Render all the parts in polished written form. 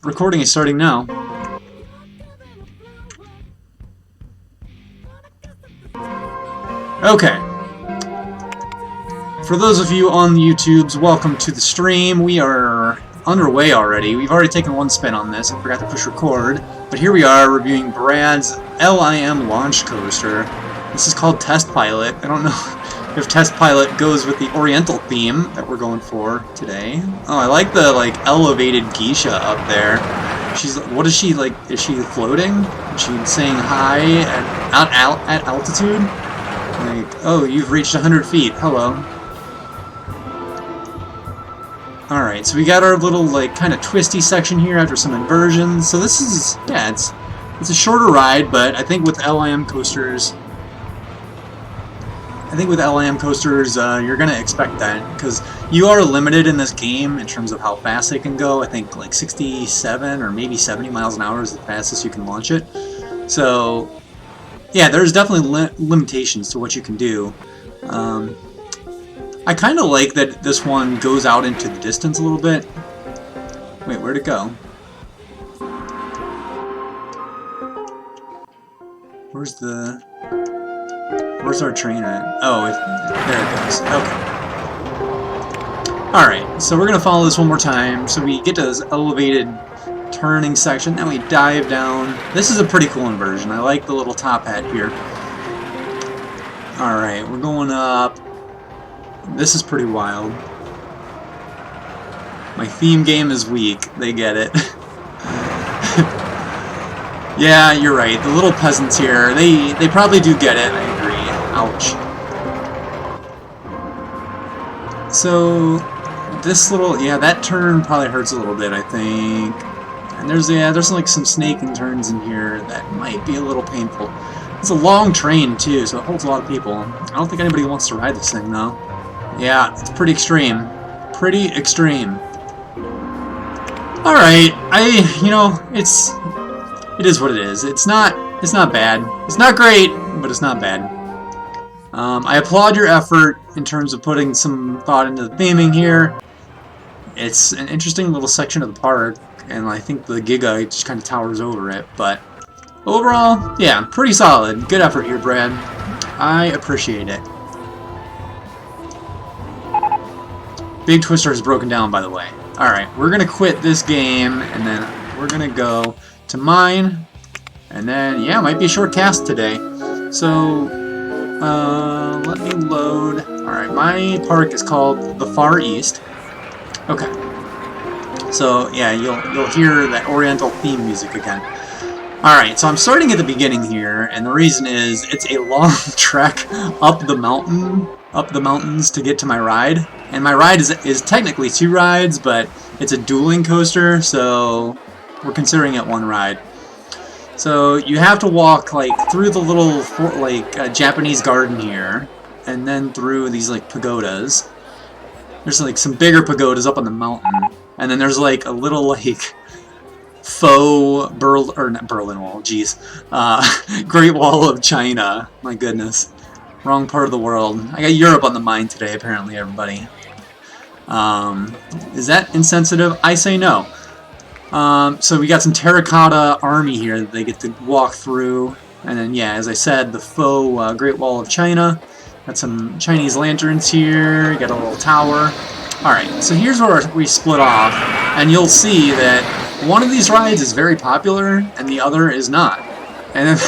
recording is starting now. Okay. For those of you on the YouTubes, welcome to the stream. We are underway already. We've already taken one spin on this. I forgot to push record. But here we are reviewing Brad's LIM launch coaster. This is called Test Pilot. I don't know if Test Pilot goes with the Oriental theme that we're going for today. Oh, I like the elevated geisha up there. She's, what is she like? Is she floating? Is she saying hi at altitude? Like, oh, you've reached 100 feet. Hello. Alright, so we got our little, kind of twisty section here after some inversions. So this is, yeah, it's a shorter ride, but I think with LIM coasters, you're going to expect that, because you are limited in this game in terms of how fast they can go. I think like 67 or maybe 70 miles an hour is the fastest you can launch it. So, yeah, there's definitely limitations to what you can do. I kind of like that this one goes out into the distance a little bit. Wait, where'd it go? Where's our train at? Oh, there it goes. Okay. Alright, so we're going to follow this one more time. So we get to this elevated turning section, then we dive down. This is a pretty cool inversion. I like the little top hat here. Alright, we're going up. This is pretty wild. My theme game is weak. They get it. Yeah, you're right. The little peasants here, they probably do get it. I agree. Ouch. So this little, yeah, that turn probably hurts a little bit, I think. And there's like some snaking turns in here that might be a little painful. It's a long train too, so it holds a lot of people. I don't think anybody wants to ride this thing though. Yeah, it's pretty extreme. Pretty extreme. Alright, it is what it is. It's not bad. It's not great, but it's not bad. I applaud your effort in terms of putting some thought into the theming here. It's an interesting little section of the park, and I think the Giga just kind of towers over it, but overall, yeah, pretty solid. Good effort here, Brad. I appreciate it. Big Twister has broken down, by the way. Alright, we're going to quit this game, and then we're going to go to mine, and then, yeah, it might be a short cast today. So, let me load. Alright, my park is called the Far East. Okay. So, yeah, you'll hear that Oriental theme music again. Alright, so I'm starting at the beginning here, and the reason is it's a long trek up the mountains to get to my ride. And my ride is technically 2 rides, but it's a dueling coaster, so we're considering it 1 ride. So you have to walk through the little Japanese garden here, and then through these pagodas. There's some bigger pagodas up on the mountain, and then there's a little faux not Berlin Wall, geez, Great Wall of China. My goodness, wrong part of the world. I got Europe on the mind today, apparently, everybody. Is that insensitive? I say no. So we got some terracotta army here that they get to walk through, and then, yeah, as I said, the faux Great Wall of China. Got some Chinese lanterns here, you got a little tower. Alright, so here's where we split off, and you'll see that one of these rides is very popular, and the other is not. And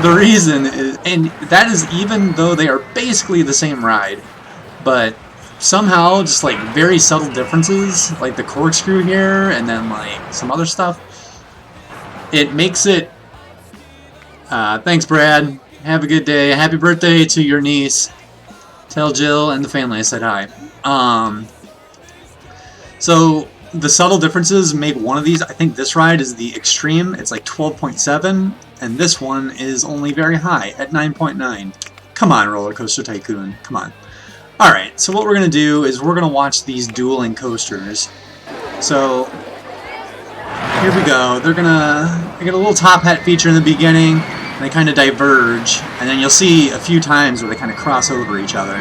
the reason is, and that is even though they are basically the same ride, but somehow, just very subtle differences, like the corkscrew here, and then some other stuff, it makes it, thanks Brad, have a good day, happy birthday to your niece, tell Jill and the family I said hi. So the subtle differences make one of these, I think this ride is the extreme, it's 12.7, and this one is only very high at 9.9. Come on, Roller Coaster Tycoon, come on. Alright, so what we're going to do is we're going to watch these dueling coasters. So, here we go. They get a little top hat feature in the beginning, and they kind of diverge, and then you'll see a few times where they kind of cross over each other.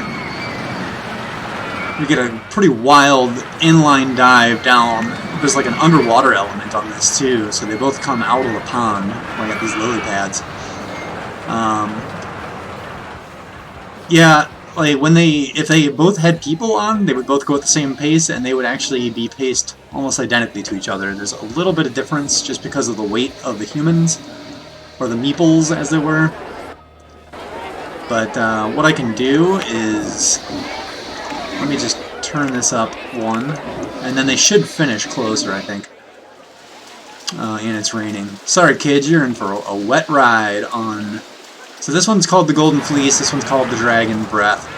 We get a pretty wild inline dive down there's like an underwater element on this too, so they both come out of the pond. I got these lily pads. Yeah, like if they both had people on, they would both go at the same pace, and they would actually be paced almost identically to each other. There's a little bit of difference just because of the weight of the humans, or the meeples as they were. But what I can do is, let me just turn this up one, and then they should finish closer, I think. And it's raining. Sorry kids, you're in for a wet ride on... So this one's called the Golden Fleece, this one's called the Dragon Breath.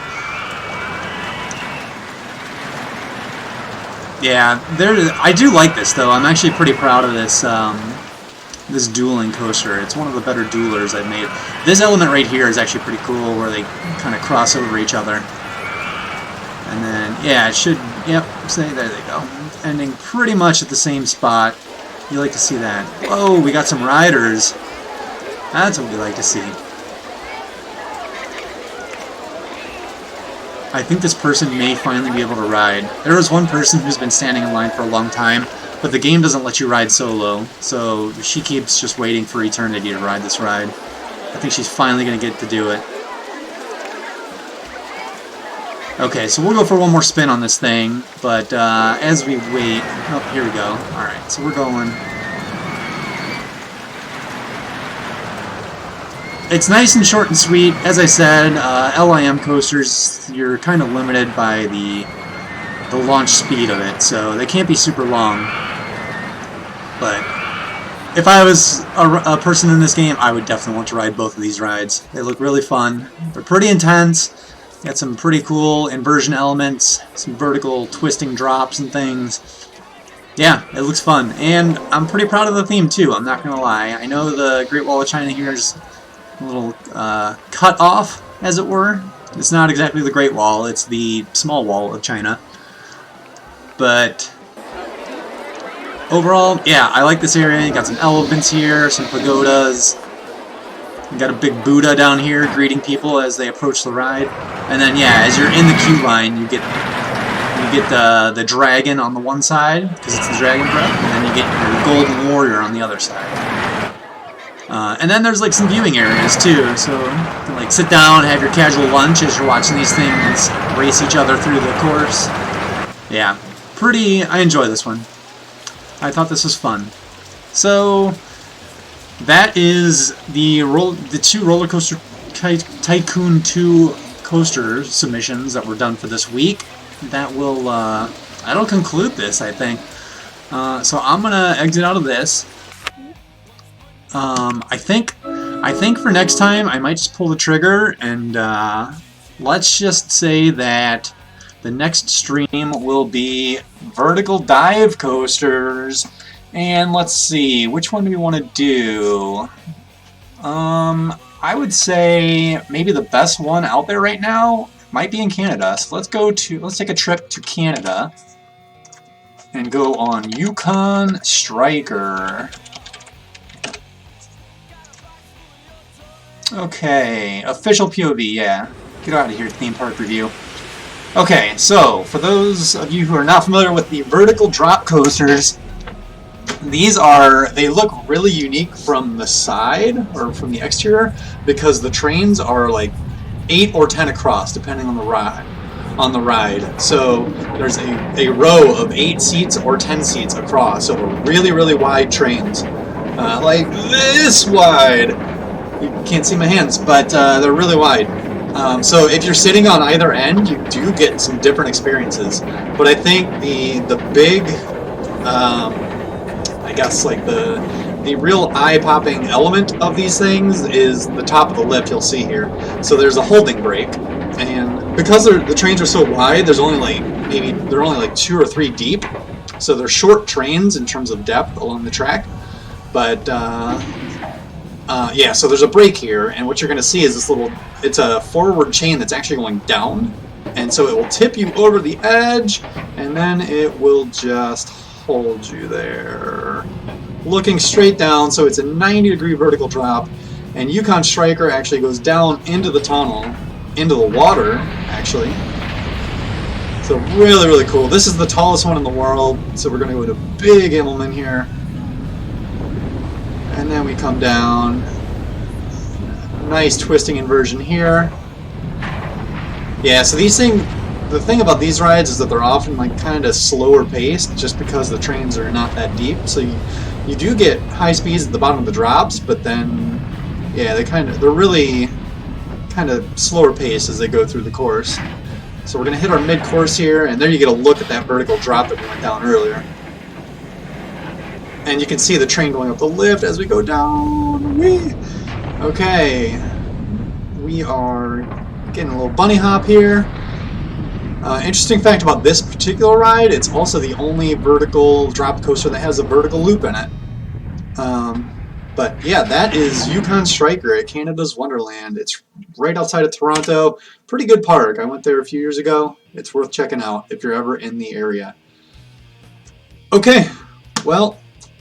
Yeah, I do like this though. I'm actually pretty proud of this this dueling coaster. It's one of the better duelers I've made. This element right here is actually pretty cool, where they kind of cross over each other. And then, yeah, it should, yep, say, there they go. Ending pretty much at the same spot. You like to see that. Whoa, we got some riders. That's what we like to see. I think this person may finally be able to ride. There was one person who's been standing in line for a long time, but the game doesn't let you ride solo, so she keeps just waiting for eternity to ride this ride. I think she's finally going to get to do it. Okay, so we'll go for one more spin on this thing, but as we wait... Oh, here we go. Alright, so we're going... It's nice and short and sweet. As I said, LIM coasters, you're kind of limited by the launch speed of it, so they can't be super long. But if I was a person in this game, I would definitely want to ride both of these rides. They look really fun. They're pretty intense. Got some pretty cool inversion elements, some vertical twisting drops and things. Yeah, it looks fun. And I'm pretty proud of the theme too, I'm not going to lie. I know the Great Wall of China here is a little cut off, as it were. It's not exactly the Great Wall, it's the small wall of China. But overall, yeah, I like this area. You got some elephants here, some pagodas. You got a big Buddha down here greeting people as they approach the ride. And then, yeah, as you're in the queue line, you get the dragon on the one side, because it's the Dragon Breath, and then you get your Golden Warrior on the other side. And then there's like some viewing areas too, so you can like sit down, have your casual lunch as you're watching these things race each other through the course. Yeah, I enjoy this one. I thought this was fun. So that is the two Roller Coaster Tycoon 2 coaster submissions that were done for this week. That'll conclude this, I think. So I'm gonna exit out of this. I think for next time I might just pull the trigger, and let's just say that the next stream will be vertical dive coasters. And let's see, which one do we want to do? I would say maybe the best one out there right now might be in Canada. So let's take a trip to Canada and go on Yukon Striker. Okay, official POV, yeah. Get out of here, theme park review. Okay, so for those of you who are not familiar with the vertical drop coasters, they look really unique from the side, or from the exterior, because the trains are like 8 or 10 across, depending on the ride. So there's a row of 8 seats or 10 seats across, so really, really wide trains. Like this wide. You can't see my hands, but they're really wide. So if you're sitting on either end, you do get some different experiences. But I think the big, I guess like the real eye-popping element of these things is the top of the lip you'll see here. So there's a holding brake, and because the trains are so wide, they're only like 2 or 3 deep. So they're short trains in terms of depth along the track. But yeah, so there's a brake here, and what you're going to see is it's a forward chain that's actually going down, and so it will tip you over the edge, and then it will just hold you there, looking straight down. So it's a 90-degree vertical drop, and Yukon Striker actually goes down into the tunnel, into the water, actually. So really, really cool. This is the tallest one in the world, so we're going to go with a big Immelman here. And then we come down. Nice twisting inversion here. Yeah, so these things, the thing about these rides is that they're often like kind of slower paced just because the trains are not that deep. So you do get high speeds at the bottom of the drops, but then yeah, they're really kind of slower paced as they go through the course. So we're going to hit our mid-course here, and there you get a look at that vertical drop that we went down earlier. And you can see the train going up the lift as we go down. Whee! Okay, we are getting a little bunny hop here. Interesting fact about this particular ride, it's also the only vertical drop coaster that has a vertical loop in it. But yeah, that is Yukon Striker at Canada's Wonderland. It's right outside of Toronto. Pretty good park. I went there a few years ago. It's worth checking out if you're ever in the area. Okay, well,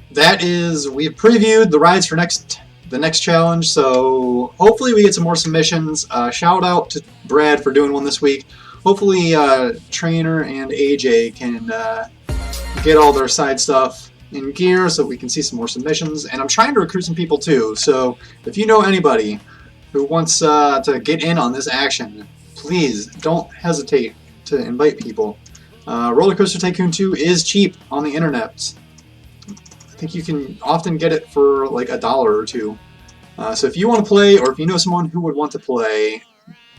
we've previewed the rides for the next challenge, so hopefully we get some more submissions. Shout out to Brad for doing one this week. Hopefully Trainer and AJ can get all their side stuff in gear so we can see some more submissions. And I'm trying to recruit some people too, so if you know anybody who wants to get in on this action, please don't hesitate to invite people. Roller Coaster Tycoon 2 is cheap on the internet. I think you can often get it for like $1 or $2. So if you want to play, or if you know someone who would want to play,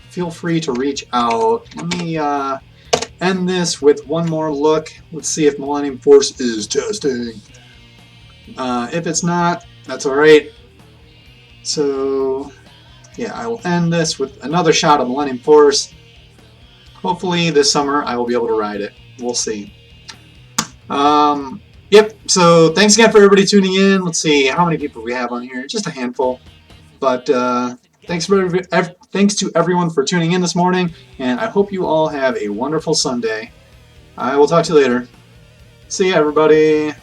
feel free to reach out. Let me end this with one more look. Let's see if Millennium Force is testing. If it's not, that's alright. So yeah, I will end this with another shot of Millennium Force. Hopefully this summer I will be able to ride it. We'll see. Yep, so thanks again for everybody tuning in. Let's see how many people we have on here. Just a handful. But thanks to everyone for tuning in this morning, and I hope you all have a wonderful Sunday. I will talk to you later. See ya, everybody.